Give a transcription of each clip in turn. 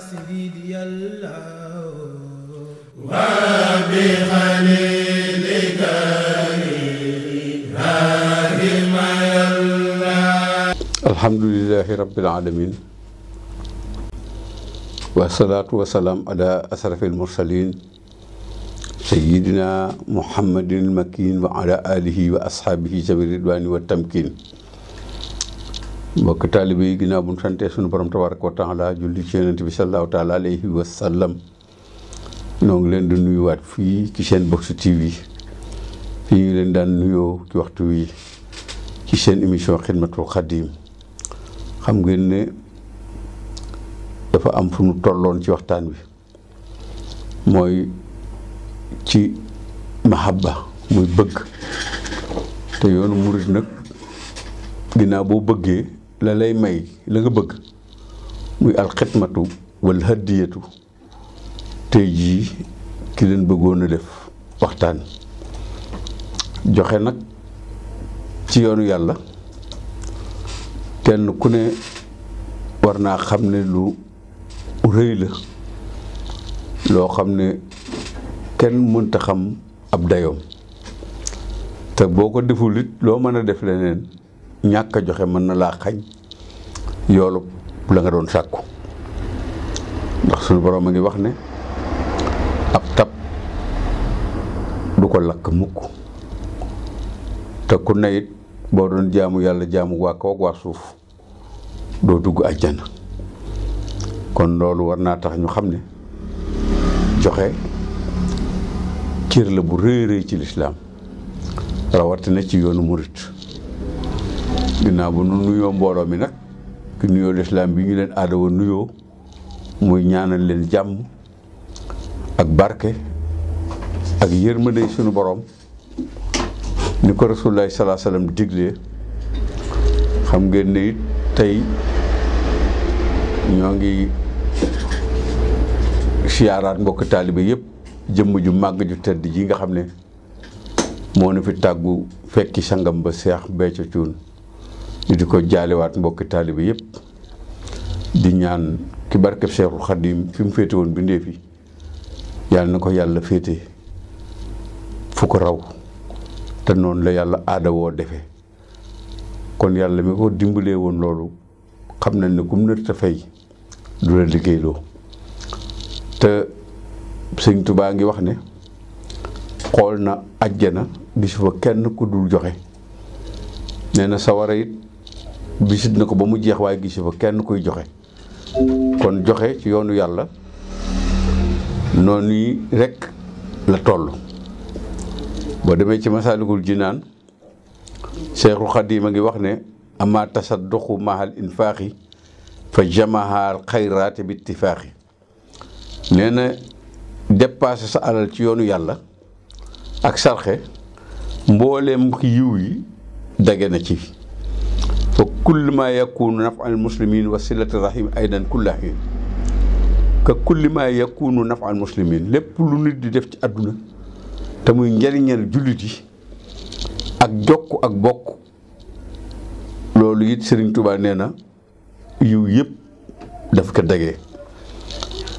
سيدي الله وبخليلك إبراهيم الله. الحمد لله رب العالمين والصلاة والسلام على أشرف المرسلين سيدنا محمد المكين وعلى آله وأصحابه ذوي الرضوان والتمكين. mbokk taalibe yi ginnaaw bu ñu santee sunu borom tabaaraka wa taala julli ci Yonent bi sallallahu taala alayhi wa sallam ñoo ngi leen di nuyuwaat fii ci seen Box TV fii ñu leen daan nuyoo ci waxtu wi ci seen émission Xidmatul Xadim. xam ngeen ne dafa am fu ñu tolloon ci waxtaan wi mooy ci mahabba muy bëgg te yoonu murit nag ginnaaw boo bëggee la lay may la nga bëgg muy alxidmatu wal hadiyatu tey jii ki leen bëggoon a def waxtaan joxe nag ci yoonu yàlla kenn ku ne war naa xam ne lu rëy la loo xam ne kenn mënta xam ab dayoom te boo ko deful it loo mën a def leneen ñàkk a joxe mën na laa xañ yoolu la nga doon sàkku ndax suñu borom a ngi wax ne ab tab du ko lakk mukk te ku ne it boo doon jaamu yàlla jaamu waa kaw ak waa suuf doo dugg àjjana kon loolu war naa tax ñu xam ne joxe cër la bu rëy rëy ci lislaam rawatina ci yoonu murit ginnaaw bu nu nuyoo mbooloo mi nag ki nuyoo lislaam bi ñu leen aada woon nuyoo muy ñaanal leen jàmm ak barke ak yërmande sunu borom ni ko rasulullaahi sallallaahu alayhi wa sallam diglee xam ngeen ne it tey ñoo ngi siyaaraat mbokk taalibe yëpp jëmm ju màgg ju tedd ji nga xam ne moo na fi tàggu fekki sangam ba Seex Béthio Thioune ñu di ko jaalewaat mbokki taalibe yëpp di ñaan ki barkeb Seexul Xadim fi mu féete woon bindee fi yàlla na ko yàlla féete fu ko raw te noonu la yàlla aada woo defe kon yàlla mi ko dimbalee woon loolu xam nañ ne kum nër te fay du la liggéeyloo te Sëñ Tuubaa ngi wax ne xool na àjjana gisu fa kenn ku dul joxe nee na sawara it bisit na ko ba mu jeex waaye gisu fa kenn kuy joxe kon joxe ci yoonu yàlla noonu yi rekk la toll. boo demee ci Masaalikul Jinaan Seexul Xadiim a ngi wax ne ama tasadduqu mahal infaaxi fa jamahaal xayraati bi ittifaaxi nee na dépassé sa alal ci yoonu yàlla ak sarxe mbooleem yiw yi dage na ci fa kulli ma yakunu naf'al muslimin wa silati rahim aydan kulla hin ka kulli ma yakunu naf'al muslimin lépp lu nit di def ci àdduna te muy njariñal jullit yi ak jokk ak bokk loolu it Sëriñ Tuubaa nee na yiw yëpp daf ko dagee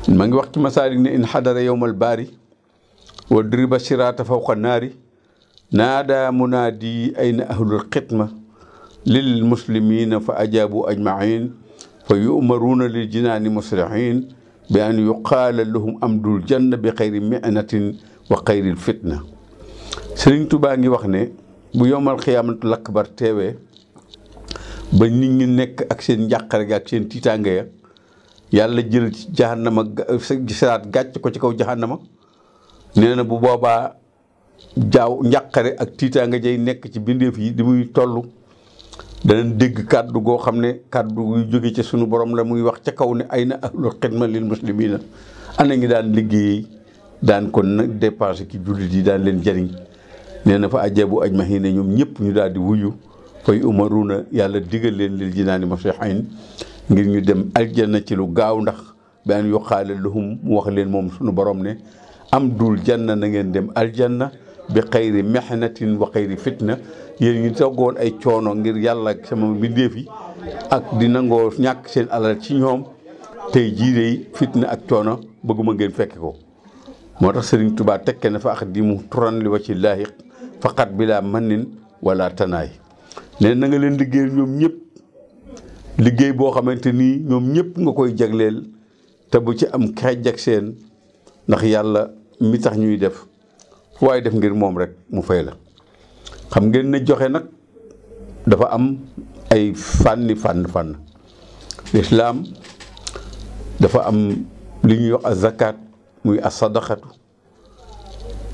ma ngi wax ci masaalik ne in xadara yowmal baari wa driba siraata fawqa naari naada munaadi ayna ahlul xidma lil muslimina fa ajaabu ajmain fa yu'maruuna lil jinaani muslihin bi an yuqaala lahum amdul janna bi xayri mihnatin wa xayril fitna. Sëriñ Tuubaa ngi wax ne bu yowmal xiyaamatul akbar teewee ba nit ñi nekk ak seen njàqare ga ak seen tiitaange ya yàlla jël ci jahannama siraat gàcc ko ci kaw jahannama nee na bu boobaa jaaw njàqare ak tiitaange jay nekk ci bindeef yi di muy toll danañ dégg kàddu goo xam ne kàddu yu jóge ci sunu borom la muy wax ca kaw ne ayna ahlul xidma lil muslimina ana ngi daan liggéey daan ko nag dépensé ki jullit yi daan leen jariñ nee na fa ajabu ajmahina ñoom ñëpp ñu daal di wuyu fay umaruna yàlla digal leen lil jinaani muslihin ngir ñu dem aljanna ci lu gaaw ndax bi an yuqaala lahum mu wax leen moom sunu borom ne am dul janna na ngeen dem aljanna bi xayri mehnatin wa xayri fitna yéen ñu toggoon ay coono ngir yàlla ak sama mbindeef yi ak di nangoo ñàkk seen alal ci ñoom tey jii de fitna ak coono bëgguma ngeen fekke ko moo tax Sëriñ Tuubaa tekke na fa ak di mu turan li wa ci laahi faqat bi laa mannin wala tanaay ne na nga leen liggéeyal ñoom ñëpp liggéey boo xamante nii ñoom ñëpp nga koy jagleel te bu ci am xeej ak seen ndax yàlla mi tax ñuy def fu waaye def ngir moom rek mu fay la xam ngeen ne joxe nag dafa am ay fànn lislaam dafa am li ñuy wax a zakat muy a sadaqatu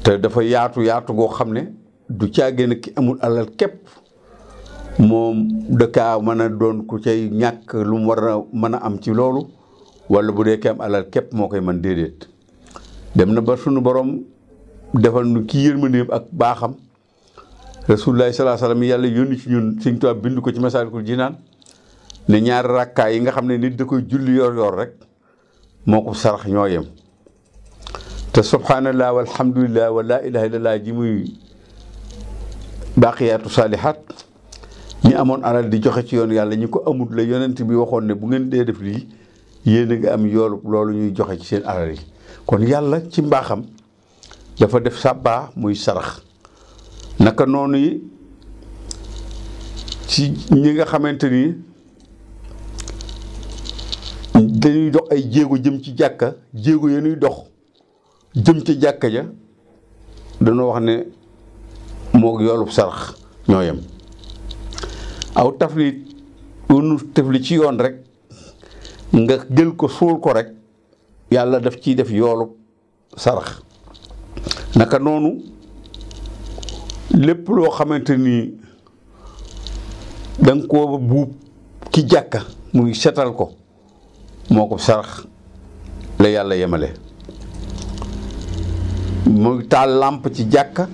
te dafa yaatu goo xam ne du caagéen ki amul alal képp moom dëkkaa mën a doon ku cay ñàkk lu mu war a mën a am ci loolu wala bu dee ki am alal képp moo koy mën déedéet dem na ba sunu borom defal nu kii yërmandeem ak baaxam rasulullaahi sallallaahu alayhi wa sallam yàlla yónni ci ñun Sëñ Tuubaa bind ko ci Masaalikul Jinaan ne ñaari rakkaay yi nga xam ne nit da koy julli yor rek moo ko sarax ñoo yem te subhaanallaa walhamdulillah wa laa ilaaha illallaah ji muy baaqiyaatu saalihaat ñi amoon alal di joxe ci yoon yàlla ñi ko amut la yonent bi waxoon ne bu ngeen dee def lii yéen a nga am yoolu loolu ñuy joxe ci seen alal yi kon yàlla ci mbaaxam dafa def sàbbaa muy sarax naka noonu yi ci ñi nga xamante ni dañuy dox ay jéego jëm ci jàkka jéego ya ñuy dox jëm ci jàkka ja dañoo wax ne moo yoolub sarax ñoo yem aw tafli ci yoon rek nga jël ko suul ko rek yàlla daf ciy def yoolub sarax naka noonu lépp loo xamante ni danga ko buub ci jàkka muy setal ko moo ko sarax la yàlla yemale muy taal làmp ci jàkka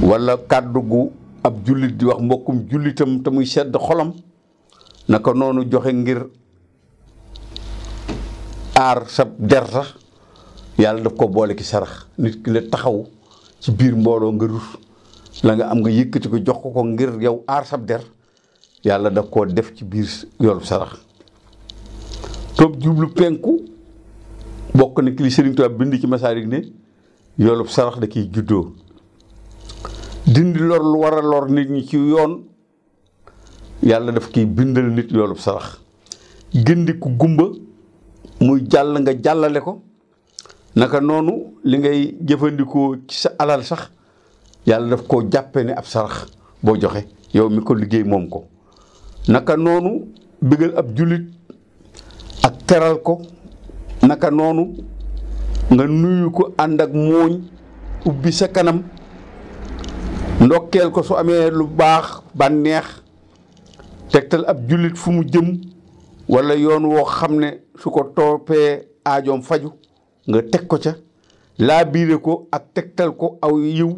walla kàddu gu ab jullit di wax mbokkum jullitam te muy sedd xolam naka noonu joxe ngir aar sa der sax yàlla daf ko boole ki sarax nit ki la taxaw ci biir mbooloo nga rus la nga am nga yëkkati ko jox ko ngir yow aar sab der yàlla daf koo def ci biir yoolu sarax toog jublu penku bokk na ki li Sëriñ Tuubaa bind ci Masaalik ne yoolu sarax da kiy juddoo dindi lor lu war a lor nit ñi ci yoon yàlla daf kiy bindal nit yoolu sarax gindi ku gumba muy jàll nga jàllale ko naka noonu li ngay jëfandikoo ci sa alal sax yàlla daf koo jàppe ne ab sarax boo joxe yow mi ko liggéey moom ko naka noonu bëggal ab jullit ak teral ko naka noonu nga nuyu ko ànd ak mooñ ubbi sa kanam ndokkeel ko su amee lu baax bànneex tegtal ab jullit fu mu jëm walla yoon woo xam ne su ko toppee aajoom faju nga teg ko ca laa biire ko ak tegtal ko aw yiw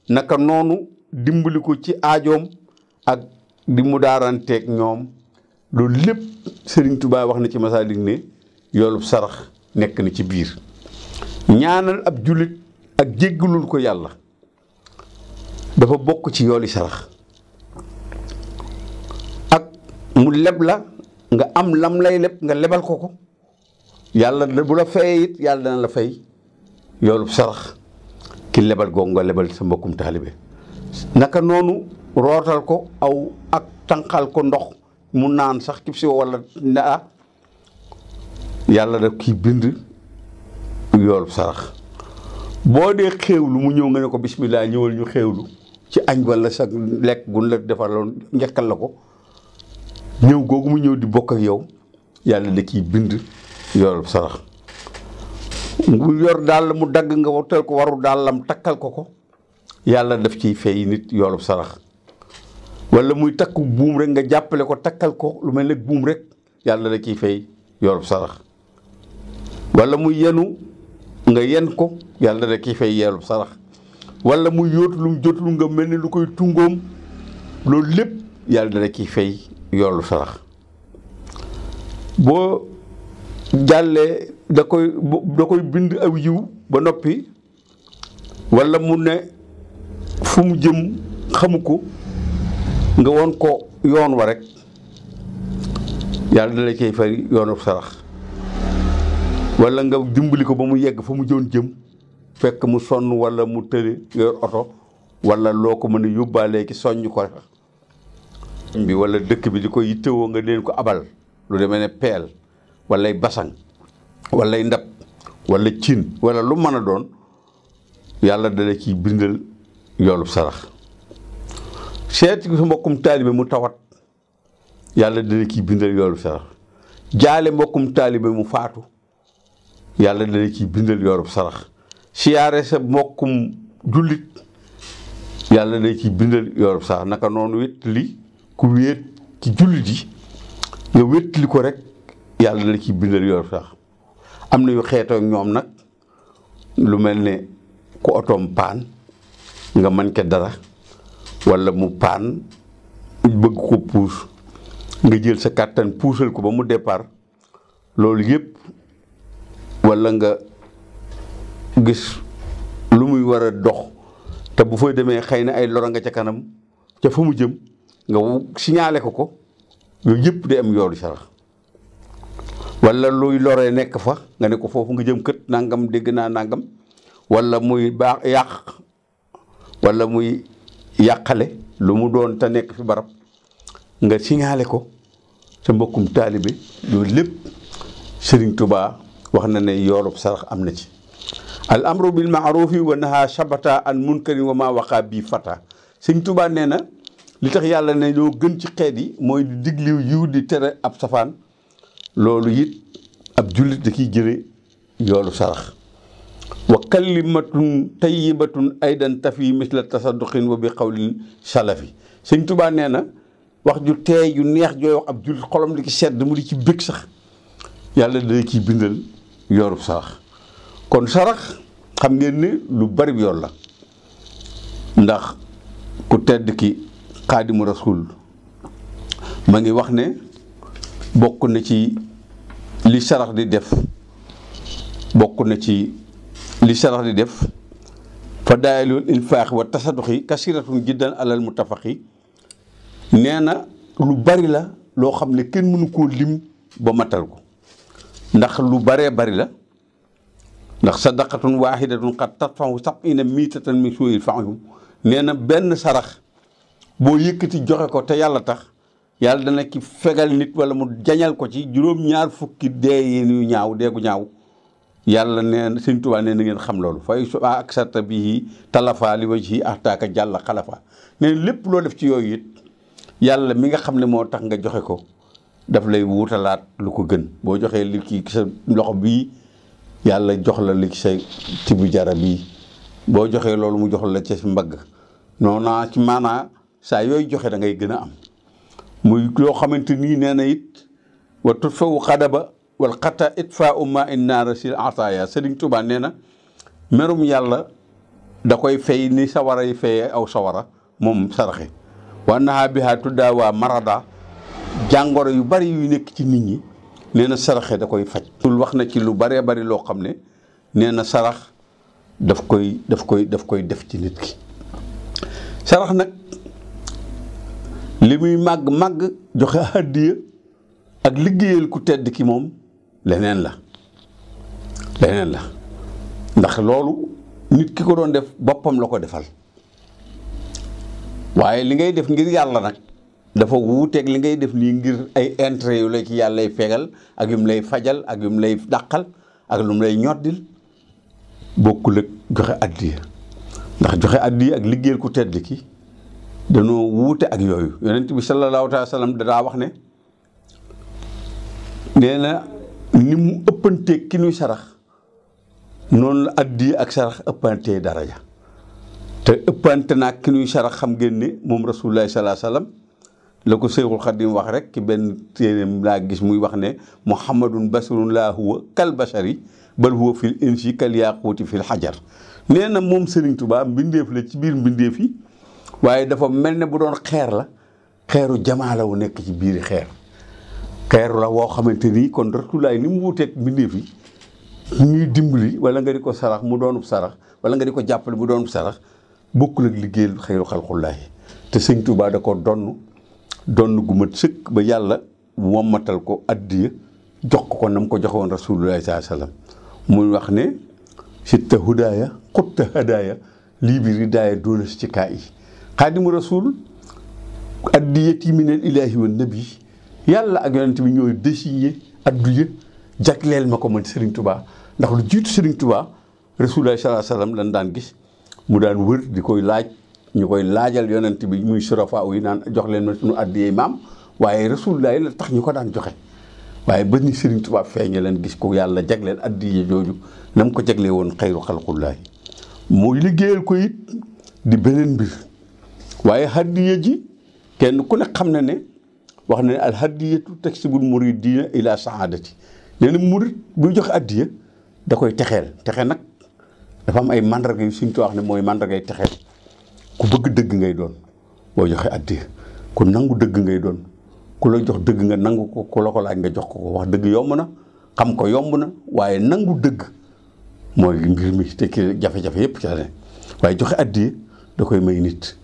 naka noonu dimbali ko ci aajoom ak di mu daaranteeg ñoom loolu lépp Sëriñ Tuubaa wax na ci Masaalik ne yoolub sarax nekk na ci biir ñaanal ab jullit ak jéggalul ko yàlla dafa bokk ci yooli sarax ak mu leb la nga am lam lay leb nga lebal ko yàlla bu la fayee it yàlla dana la fay yoolub sarax ki lebal googu nga lebal sa mbokkum taalibe naka noonu rootal ko aw ak tànqal ko ndox mu naan sax ci si walla ndaa yàlla daf kiy bind yoolub sarax boo dee xéewlu mu ñëw nga ne ko bismillah ñëwal ñu xéewlu ci añ walla sa lekk gun la defaloon njekkal la ko ñëw googu mu ñëw di bokk ak yow yàlla da kiy bind yoolub sarax mu yor daal mu dagg nga wutal ko waru daalam takkal ko yàlla daf ciy fay nit yoolub sarax walla muy takk buum rek nga jàppale ko takkal ko lu mel ne buum rek yàlla da ciy fay yoolub sarax walla muy yenu nga yen ko yàlla da ciy fay yoolub sarax walla muy yóotu lu mu jotul nga mel ne lu koy tungoom loolu lépp yàlla da ciy fay yoolu sarax boo jàllee da koy bind aw yiw ba noppi walla mu ne fu mu jëm xamu ko nga won ko yoon wa rek yàlla da la cay fay yoonu sarax wala nga dimbali ko ba mu yegg fa mu doon jëm fekk mu sonn wala mu tële yor oto wala loo ko mën a yóbbaalee ki soññ ko bi wala dëkk bi di ko yittewoo nga leen ko abal lu demee ne peel walay basang walay ndab wala cin wala lu mën a doon yàlla dala ciy bindal yoolu sarax seet sa mbokkum taalibe mu tawat yàlla dala ciy bindal yoolu sarax jaale mbokkum taalibe mu faatu yàlla dala ciy bindal yoolu sarax siyaare sa mbokkum jullit yàlla dala ciy bindal yoolu sarax naka noonu wét li ku wéet ci jullit yi nga wétli ko rek yàlla dala ciy bindal yoolu sarax am na yu xeetoo ak ñoom nag lu mel ne ku otoom paan nga mën ke dara walla mu paan bëgg ko puus nga jël sa kàttan puusal ko ba mu départ loolu yëpp walla nga gis lu muy war a dox te bu fay demee xëy na ay loro nga ca kanam ca fa mu jëm nga signalé ko yooyu yëpp day am yoolu sarax walla luy loree nekk fa nga ne ko foofu nga jëm kët nangam dégg naa nangam walla muy baax yàq walla muy yàqale lu mu doon te nekk fi barab nga signalé ko sa mbokkum taalibe loolu lépp Sëriñ Tuubaa wax na ne yoolub sarax am na ci al amru bil maarufi wa naha shabata an munkarin wa ma waqa bi fata Sëriñ Tuubaa nee na li tax yàlla ne ñoo gën ci xeet yi mooy di digliw yiw di tere ab safaan loolu it ab jullit da ciy jële yoolu sarax wa kalimatun tayyibatun aydan tafi misla tasadduqin wa bi qawlin salafi Sëñ Tuubaa nee na wax ju teey ju neex jooy wax ab jullit xolam di ci sedd mu di ci bëgg sax yàlla dana ciy bindal yoolub sarax kon sarax xam ngeen ne lu bari yoon la ndax ku tedd ki Xaadimu Rasuul ma ngi wax ne bokk na ci li sarax di def fa daayilul infaax wa tasadduqi kasiratun jiddan alal muttafaqi nee na lu bari la loo xam ne kenn mënu koo lim ba matal ko ndax lu baree bari la ndax sadaqatun waahidatun qad tadfa'u sab'ina miitatan min suu'il fahim nee na benn sarax boo yëkkati joxe ko te yàlla tax yàlla dana ki fegal nit wala mu jañal ko ci juróom-ñaar fukki dee yu ñaaw deegu ñaaw yàlla neen Sëñ Tuubaa nee na ngeen xam loolu fay su ak sarta bii talafa li wajhi ahtaaka jàll xalafa nee lépp loo def ci yooyu it yàlla mi nga xam ne moo tax nga joxe ko daf lay wutalaat lu ko gën boo joxee li ci sa loxo bii yàlla jox la li ci sa tibu jara bii boo joxee loolu mu jox la ci mbagg noona ci maanaa saa yooyu joxe da ngay gën a am muy loo xamante nii nee na it wa tut fa wu xadaba wal xata it fa umma in naara sil ataaya Sëriñ Tuubaa nee na merum yàlla da koy fay ni sawara yi fayee aw sawara moom saraxe wa naha biha tuddaa waa marada jàngoro yu bari yu nekk ci nit ñi nee na saraxe da koy faj wax na ci lu baree bari loo xam ne nee na sarax daf koy def ci nit ki sarax nag li muy màgg joxe hàddiya ak liggéeyal ku tedd ki moom leneen la ndax loolu nit ki ko doon def boppam la ko defal waaye li ngay def ngir yàlla nag dafa wuuteeg li ngay def nii ngir ay intérêt yu la ci yàlla lay fegal ak yu mu lay fajal ak yu mu lay dàqal ak lu mu lay ñoddil bokkul ak joxe addiya ndax joxe addiya ak liggéeyal ku tedd ki danoo wuute ak yooyu yonent bi sallallahu alayhi wa sallam daa wax ne nee na ni mu ëppanteeg ki nuy sarax noonu la addiya ak sarax ëppantee daraja te ëppante naag ki nuy sarax xam ngeen ne moom rasulullahi sallallahu alayhi wa sallam la ko Seexul Xadim wax rek ci benn téeréem laa gis muy wax ne muhammadun basarun laa huwa kal bashari bal huwa fil insi kal yaquuti fil xajar nee na moom Sëriñ Tuubaa mbindeef la ci biir mbindeef yi waaye dafa mel ne bu doon xeer la xeeru jamaa la wu nekk ci biiri xeer la woo xamante ni kon rasulullahi ni mu wuteeg mbindeef yi ñuy dimbali wala nga di ko sarax mu doonub sarax wala nga di ko jàppale mu doonub sarax bokkul ak liggéeyal xayru xalqullaahi te Sëñ Tuubaa da ko donn gu mat sëkk ba yàlla wommatal ko addiya jox ko nam ko joxe woon rasulullahi sallallahu alayhi wasallam muy wax ne sitta hudaaya xutta hadaaya lii bi ridaaya doona si ci kaa yi xaadimu rasul addiyati minal ilaahi wa nabi yàlla ak yonent bi ñooy désigné addiya jagleel ma ko man Serigne Touba ndax lu jiitu Serigne Touba rasulullahi sallallahu alayhi wasallam lan daan gis mu daan wër di koy laaj ñu koy laajal yonent bi muy surafa yi naan jox leen ma suñu addiyee maam waaye rasulullahi la tax ñu ko daan joxe waaye ba ni Serigne Touba feeñe leen gis ko yàlla jagleel addiye jooju na mu ko jaglee woon xayru xalqullaahi muy liggéeyal ko it di beneen mbir waaye addiye ji kenn ku ne xam na ne wax na ne al hadiyatu taksibul muridina ila saadati nee na murid buy joxe addiye da koy texeel texe nag dafa am ay mandarga yu Serigne Touba wax ne mooy mandargay texeel ku bëgg dëgg ngay doon boo joxe addiye ku nangu dëgg ngay doon ku la jox dëgg nga nangu ko ku la ko laaj nga jox ko wax dëgg yomb na xam ko yomb na waaye nangu dëgg mooy mbir mi te ki jafe-jafe yépp ci la ne waaye joxe addiye da koy may nit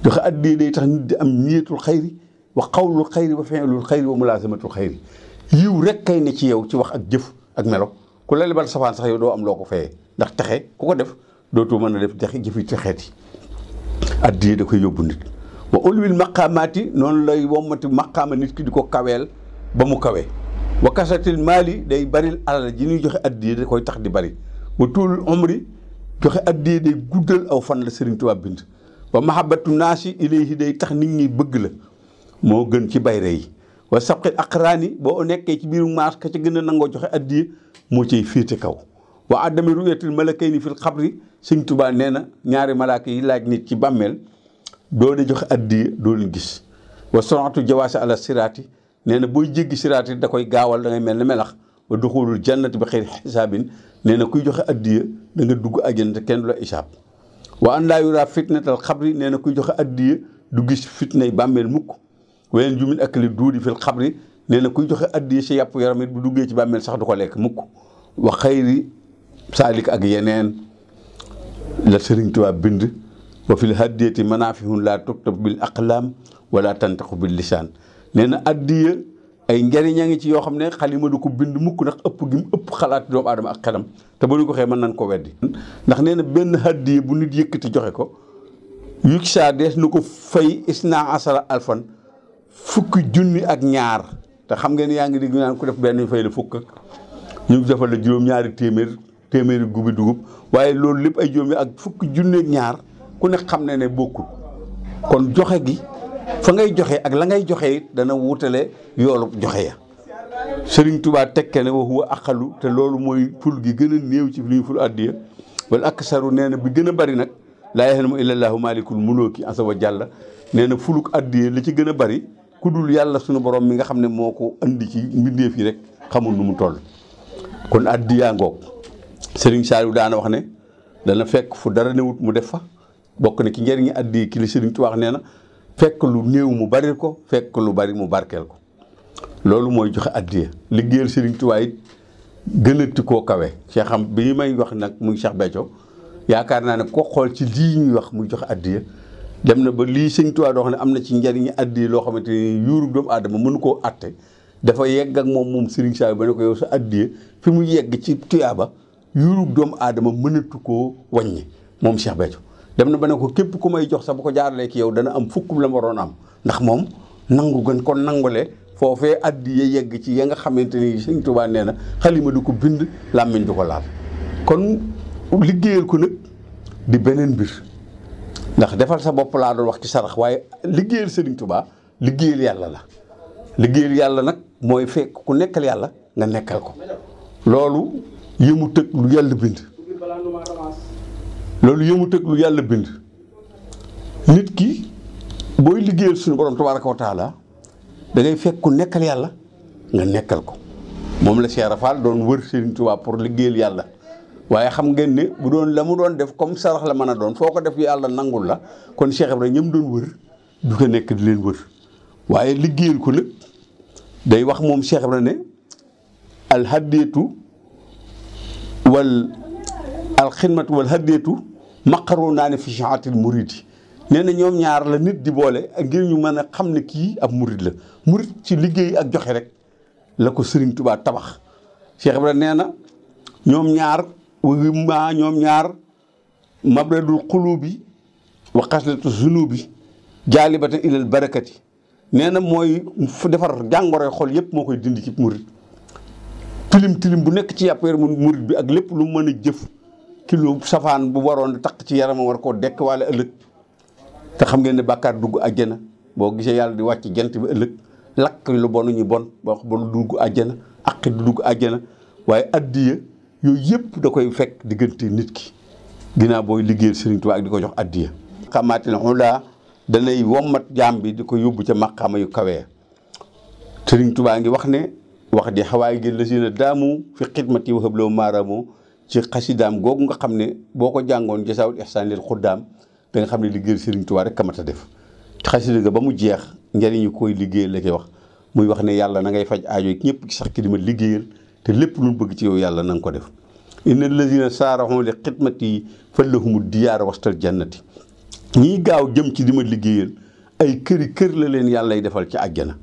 joxe addiye day tax nit di am niyatul xayri wa qawlul xayri wa fi'lul xayri wa mulaazamatul xayri yiw rek kay ne ci yow ci wax ak jëf ak melo ku la lebal safaan sax yow doo am loo ko fayee ndax texe ku ko def dootoo mën a def jafe jëfi texeet yi addiye da koy yóbbu nit wa ulwil maqaamaati noonu lay wommati maqaama nit ki di ko kaweel ba mu kawe wa kasatil maali day baril alal ji ñuy joxe addiye da koy tax di bari wa tuulul umri joxe addiye day guddal aw fan la Serigne Touba bind wa mahabbatu naasi ilayhi day tax nit ñi bëgg la moo gën ci bayre yi wa sabqil aqraani boo nekkee ci biiru maas ka ca gën a nangoo joxe addiye moo ciy féete kaw wa adami ruyatil malakayni fil xabri Serigne Touba nee na ñaari malaaka yi laaj nit ci bàmmeel doo de joxe addiye doo leen gis wa sonatu jawaasi ala siraati nee na booy jéggi siraati da koy gaawal da ngay mel ne melax wa duxulul jannati bi xëyri xisaabin nee na kuy joxe addiye da nga dugg àjjana te kenn du la isaab wa an laa yura fitnatal xabri nee na kuy joxe addiye du gis fitnay bàmmeel mukk wayen jumin akli duudi fil xabri nee na kuy joxe addiye si yàpp yaram it bu duggee ci bàmmeel sax du ko lekk mukk wa xayri saalik ak yeneen la Serigne Touba bind wa fil hadiyati manafihun la tuktab bil aqlam wala tantaqu bil lisaan nee na addiya ay njariñ a ngi ci yoo xam ne xalima du ko bind mukk ndax ëpp gi mu ëpp xalaat doomu aadama ak xelam te ba ñu ko xee mën nañ ko weddi ndax nee na benn addiya bu nit yëkkati joxe ko yuk saa dees nu ko fay isna asara alfan fukki junni ak ñaar te xam ngeen yaa ngi di naan ku def benn ñu fay la fukk ak ñu defal la juróom-ñaari téeméeri gubi dugub waaye loolu lépp ay juróom ak fukki junni ak ñaar ku ne xam ne ne bokkul kon joxe gi fa ngay joxe ak la ngay joxe it dana wutale yoolu joxe ya Serigne Touba tekke ne wa huwa aqalu te loolu mooy ful gi gën a néew ci li ñu ful addiya wala aksaru nee na bi gën a bari nag laa ya'lamu illa llaahu maalikul mulooki azza wa jalla nee na fuluk addiya li ci gën a bari ku dul yàlla sunu borom mi nga xam ne moo ko andi ci mbindeef yi rek xamul nu mu toll kon addiya ngoog Serigne Saliou daana wax ne dana fekk fu dara newut mu def fa bokk na ci njëriñi addiya ki li Serigne Touba wax nee na fekk lu néew mu baril ko fekk lu bari mu barkeel ko loolu mooy joxe addiya liggéeyal Serigne Touba it gënati koo kawe Cheikh xam bi may wax nag muy Cheikh Béthio yaakaar naa ne ko xool ci lii ñuy wax muy joxe addiya dem na ba lii Serigne Touba doo xam ne am na ci njëriñi addiya loo xamante ni yuuru doomu aadama mënu koo atte dafa yegg ak moom Serigne Saliou ba ne ko yow sa addiya fi mu yegg ci tuyaaba yuuru doomu aadama mënatu koo wàññi moom Cheikh Béthio dem na ba ne ko képp ku may jox sax bu ko jaaralee ki yow dana am fukk la ma waroon am ndax moom nangu gën kon nangule foofee addiya yegg ci ya nga xamante ni Sëñ Tuubaa nee na xalima du ko bind làmmiñ du ko laal kon liggéeyal ko nag di beneen mbir ndax defal sa bopp laa doon wax ci sarax waaye liggéeyal Sëriñ Tuubaa liggéeyal yàlla la liggéeyal yàlla nag mooy fekk ku nekkal yàlla nga nekkal ko loolu yëmu tëg lu yàlla bind loolu yëmu tëg lu yàlla bind nit ki booy liggéeyal suñu borom tabaaraka wa taala da ngay fekk ku nekkal yàlla nga nekkal ko moom la Cheikh Rafal doon wër Serigne Touba pour liggéeyal yàlla waaye xam ngeen ne bu doon la mu doon def comme sarax la mën a doon foo ko def yàlla nangul la kon Cheikh Ibrahima ñëm doon wër du ko nekk di leen wër waaye liggéeyal ko nag day wax moom Cheikh Ibrahima ne alhadiyatu wal alxidmatu wal hadiyatu maqaru naa ne fi shaatil muridi nee na ñoom ñaar la nit di boole ak ngir ñu mën a xam ne kii ab murit la. murit ci liggéey ak joxe rek la ko Serigne Touba tabax. Cheikh Ibrahima nee na ñoom ñaar mabradul qulubi wa xaslatu zunubi jaalibatan ilal barakati nee na mooy defar jàngoroy xol yëpp moo koy dindi ci murit. tilim bu nekk ci yàpp yaramu murit bi ak lépp lu mën a jëf kilo safaan bu waroon a taq ci yaramam war koo dekk wala ëllëg te xam ngeen ne bàkkaar dugg àjjana boo gisee yàlla di wàcc jant bi ëllëg lakk lu bon ñu bon boo wax ba dugg àjjana aqi du dugg àjjana waaye addiya yooyu yëpp da koy fekk diggante nit ki ginnaaw booy liggéeyal Serigne Touba ak di ko jox addiya xamaatil xula danay wommat jaam bi di ko yóbbu ca maqaama yu kawee Serigne Touba ngi wax ne wax di xawaay gi la si na daamu fi xidmati wa hablaw maaraamu ci xasidaam googu nga xam ne boo ko jàngoon jasaawul ihsaan lil xuddaam da nga xam ne liggéeyal Serigne Touba rek kamata def xasida ga ba mu jeex njëriñu koy liggéeyal la koy wax muy wax ne yàlla na ngay faj aajo yi ñëpp ci sax ki di ma liggéeyal te lépp lu bëgg ci yow yàlla na nga ko def inna lazina saaraxon li xidmati fallahumu diyaara wastal jannati ñii gaaw jëm ci di ma liggéeyal ay kër la leen yàlla lay defal ci àjjana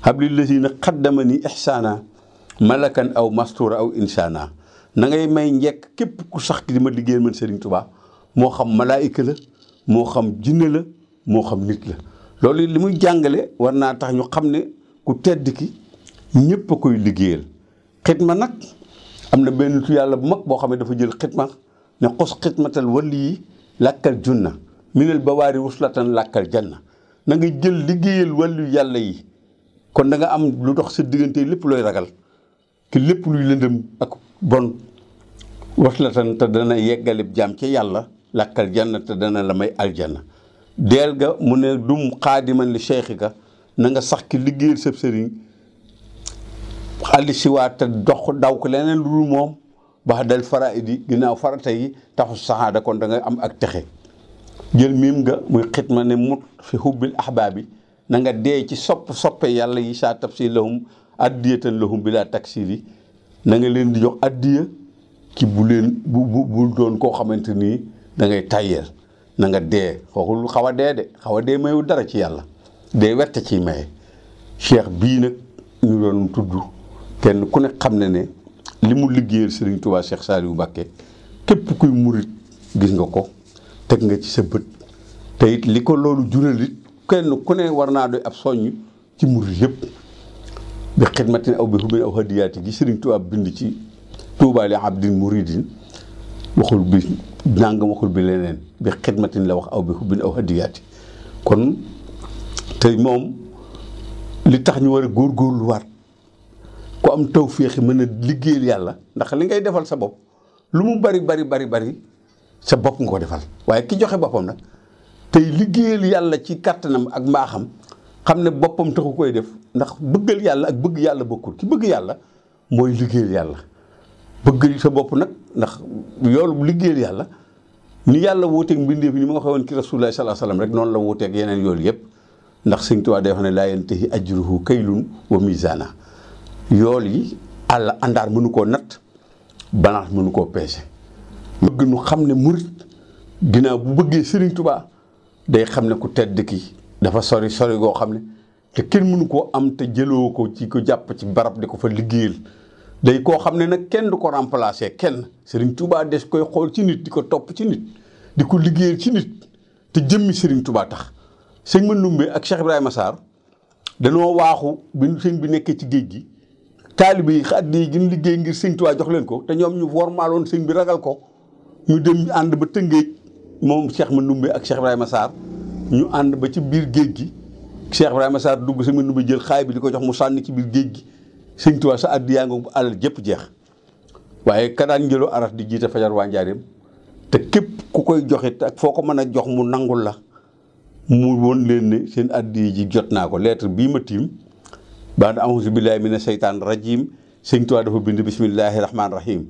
habli lazina xaddama ni ihsaana malakan aw mastura aw insana na ngay may njekk képp ku sax ki di ma liggéeyal man Serigne Touba moo xam malaayika la moo xam jinne la moo xam nit la loolu li muy jàngale war naa tax ñu xam ne ku tedd ki ñëpp a koy liggéeyal xidma nag am na benn nitu yàlla bu mag boo xam ne dafa jël xidma ne xos xidmatal wali yi làkkal junna minel bawaari wuslatan làkkal janna na nga jël liggéeyal wàllu yàlla yi kon da nga am lu dox sa diggante lépp looy ragal ki lépp luy lëndëm ak bon waslatan te dana yeggalib jaam ca yàlla làkkal janna te dana la may aljanna deel ga mu ne dum xaadiman li cheikhi ka na nga sax ki liggéeyal sab sëriñ xalli siwaat te dox daw ko leneen lu dul moom bax dal faraidi ginnaaw farata yi taxu saxaada kon da nga am ak texe jël miim nga muy xitma ne mut fi hubbil ahbaabi na nga dee ci soppe yàlla yi saa tabsi lahum addiyatan lahum bila taksiri na nga leen di jox addiya ci bu doon koo xamante nii da ngay tayyeel na nga dee xooxul xaw a dee mayu dara ci yàlla dee wette ciy maye cheikh bii nag ñu doon tudd kenn ku ne xam ne li mu liggéeyal Serigne Touba Cheikh Saliou Mbacké képp kuy murit gis nga ko teg nga ci sa bët te it li ko loolu jural it kenn ku ne war naa doy ab soññ ci murit yëpp bi xidmatin aw bi hubin aw hadiyaati gi Serigne Touba bind ci Touba li abdin muridin waxul bi nangam waxul bi leneen bi xidmatin la wax aw bi hubin aw hadiyaati kon te moom li tax ñu war a góorgóorluwaat ku am tawféex mën a liggéeyal yàlla ndax li ngay defal sa bopp lu mu bari sa bopp nga ko defal waaye ki joxe boppam nag tey liggéeyal yàlla ci kàttanam ak mbaaxam xam ne boppam taxu koy def ndax bëggal yàlla ak bëgg yàlla bokkul ki bëgg yàlla mooy liggéeyal yàlla bëgg sa bopp nag ndax yoolu liggéeyal yàlla ni yàlla wuuteeg mbindeef ni ma nga waxee woon ki Rasulullah sallallahu alayhi wasallam rek noonu la wuuteeg yeneen yoolu yëpp ndax Sëñ Tuubaa day wax ne laa yantahi ajruhu kaylun wa mizaana yool yi àll àndaar mënu koo natt balance mënu koo peese bëgg nu xam ne murit ginnaaw bu bëggee Serigne Touba day xam ne ku tedd ki dafa sori goo xam ne te kenn mënu koo am te jëloo ko ci ko jàpp ci barab di ko fa liggéeyal day koo xam ne nag kenn du ko remplacer kenn Serigne Touba des koy xool ci nit di ko topp ci nit di ko liggéeyal ci nit te jëmmi Serigne Touba tax sëñ Mandoumbe ak Cheikh Ibrahima Sarr danoo waaxu bi sëñ bi nekkee ci géej gi taalibe yi xaddi yi gën liggéey ngir sëñ Touba jox leen ko te ñoom ñu wormaaloon sëñ bi ragal ko ñu dem ànd ba Tëngéej moom Cheikh Mandoumbe ak Cheikh Ibrahima Sarr ñu ànd ba ci biir géej gi Cheikh Ibrahima Sarr dugg sëñ Mandoumbe jël xaay bi di ko jox mu sànni ci biir géej gi sëñ Touba sa addi yaa nga alal jëpp jeex waaye ka daan njëloo aras di jiite fajar waa Njaaréem te képp ku koy joxe ak foo ko mën a jox mu nangul la mu woon leen ne seen addi ji jot naa ko lettre bii ma tiim baada auzu billahi mina seytaan rajim sëñ Tuubaa dafa bind bismillahi rahmaani rahim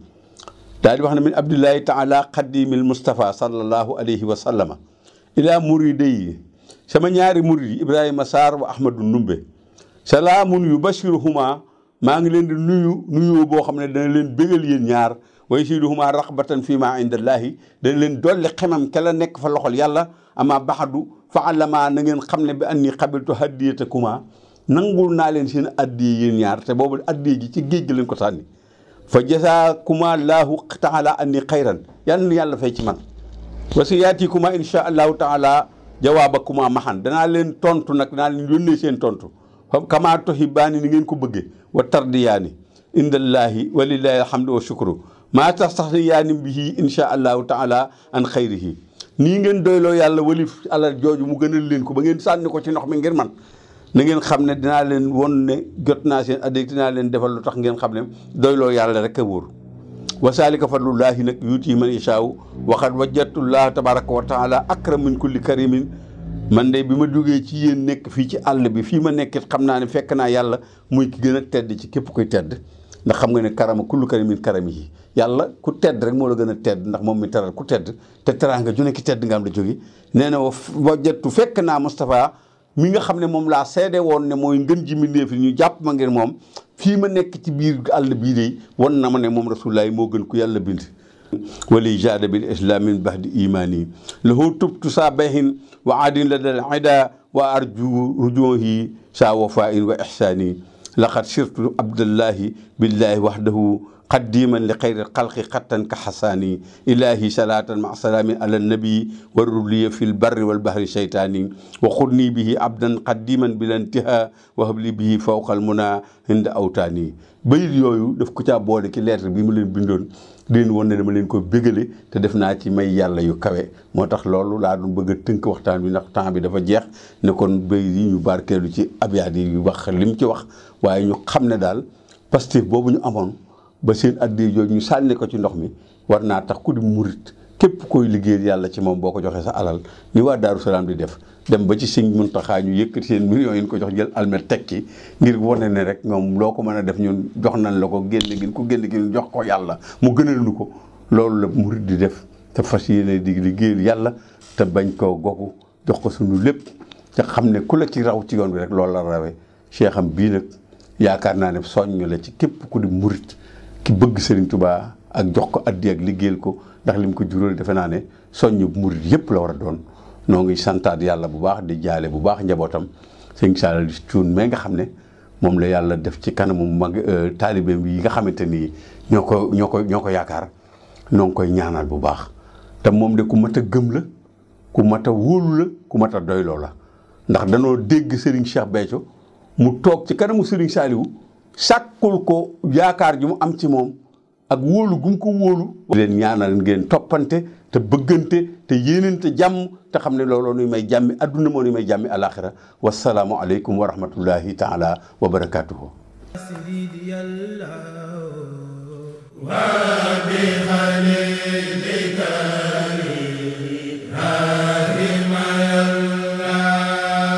daal di wax ne min abdillahi taala xadimil Mustafa sallallahu alayhi wa sallama ila muride yi sama ñaari murid yi Ibrahima Sarr wa Ahmadou Ndumbe salaamun yu bashiruhuma maa ngi leen di nuyoo boo xam ne dana leen bégal yéen ñaar wa yasiduhuma raxbatan fi ma indallaahi dañ leen dolli xemam ke la nekk fa loxol yàlla ama baxadu fa allama na ngeen xam ne bi anni xabiltu haddiyatakuma nangul naa leen seen addiye yéen ñaar te boobu addiye ji ci géej gi leen ko sànni fa jasaakuma laahu taala anni xayran yàlla fay ci man wa si yaatikuma insha allahu taala jawaabakuma maxan danaa leen tontu nag danaa leen yónnee seen tontu kama tuhibbaani ni ngeen ko bëggee wa tardiyaani indallaahi walillahi alhamdu wa shukru maa tax sax ni yaani bihi insha allahu taala an xayrihi nii ngeen doyloo yàlla walif alal jooju mu gënal leen ko ba ngeen sànni ko ci ndox mi ngir man na ngeen xam ne dinaa leen won ne jot naa seen addiya dinaa leen defal lu tax ngeen xam ne doyloo yàlla rek a wóor wa saalika fadlullaahi nag yuuti man yashaaw waxat wajjatullaah tabaraka wa taala akram min kulli karimin man de bi ma jógee ci yéen nekk fii ci àll bi fii ma nekkit xam naa ne fekk naa yàlla muy ki gën a tedd ci képp koy tedd ndax xam nga ne karama kullu karimin karami yi yàlla ku tedd rek moo la gën a tedd ndax moom mi teral ku tedd te teraanga ju nekk tedd nga am la jóge nee na wajjatu fekk naa Moustapha mi nga xam ne moom laa seede woon ne mooy ngën ji mbindéef yi ñu jàpp ma ngeen moom fii ma nekk ci biir àll bii de won na ma ne moom rasulullahi moo gën ku yàlla bind wali jaada bil islam min bahdi imani lahu tubtu saa bayhin wa aadin la dal ida wa arju rujuhi saa wafain wa ihsani laqad sirtu abdallahi billahi wahdahu qaddiman li xayri xalqi xattan ka xasaani ilahi salatan ma salaamin ala nabi wa ruliya fi lbarri walbahri sheytaani wa xudni bihi abdan qaddiman bila intiha wa habli bihi fawqal muna inda awtaani bayit yooyu daf ko caa boole ki lettre bi mu leen bindoon di leen woon ne dama leen ko bégale te def naa ci may yàlla yu kawe moo tax loolu laa doon bëgg a tënk waxtaan bi ndax temps bi dafa jeex ne kon bayit yi ñu barkeelu ci abyaat yi wax lim ci wax waaye ñu xam ne daal Pastef boobu ñu amoon ba seen addiya jooju ñu sànni ko ci ndox mi war naa tax ku di murit képp koy liggéeyal yàlla ci moom boo ko joxee sa alal ni waa Daaru Salaam di def dem ba ci Sëñ Muntaxa ñu yëkkati seen millions yi ñu ko jox jël almet teg ci ngir wane ne rek ñoom loo ko mën a def ñun jox nañ la ko génne gi ko génne gi jox ko yàlla mu gënal nu ko loolu la murit di def te fas yéene di liggéeyal yàlla te bañ koo gogu jox ko suñu lépp te xam ne ku la ci raw ci yoon bi rek loolu la rawee Cheikh am bii nag yaakaar naa ne soññ la ci képp ku di murit ki bëgg Serigne Touba ak jox ko addi ak liggéeyal ko ndax lim ko jural defe naa ne soññ murit yëpp la war a doon noo ngi santaat yàlla bu baax di jaale bu baax njabootam sëñ Saliou Thioune mais nga xam ne moom la yàlla def ci kanamu mag taalibeem yi nga xamante ni ñoo ko yaakaar noo ngi koy ñaanal bu baax te moom de ku mat a gëm la ku mat a wóolu la ku mat a doyloo la ndax danoo dégg Serigne Cheikh Béthio mu toog ci kanamu Serigne Saliou sàkkul ko yaakaar ji mu am ci moom ak wóolu gum ko wóolu leen ñaanal ngeen toppante te bëggante te yéenante jàmm te xam ne looloo nuy may jàmmi adduna moo nuy may jàmmi alaxira wasalaamu aleykum wa rahmatullahi taala wa barakatuhu wa bi xalilika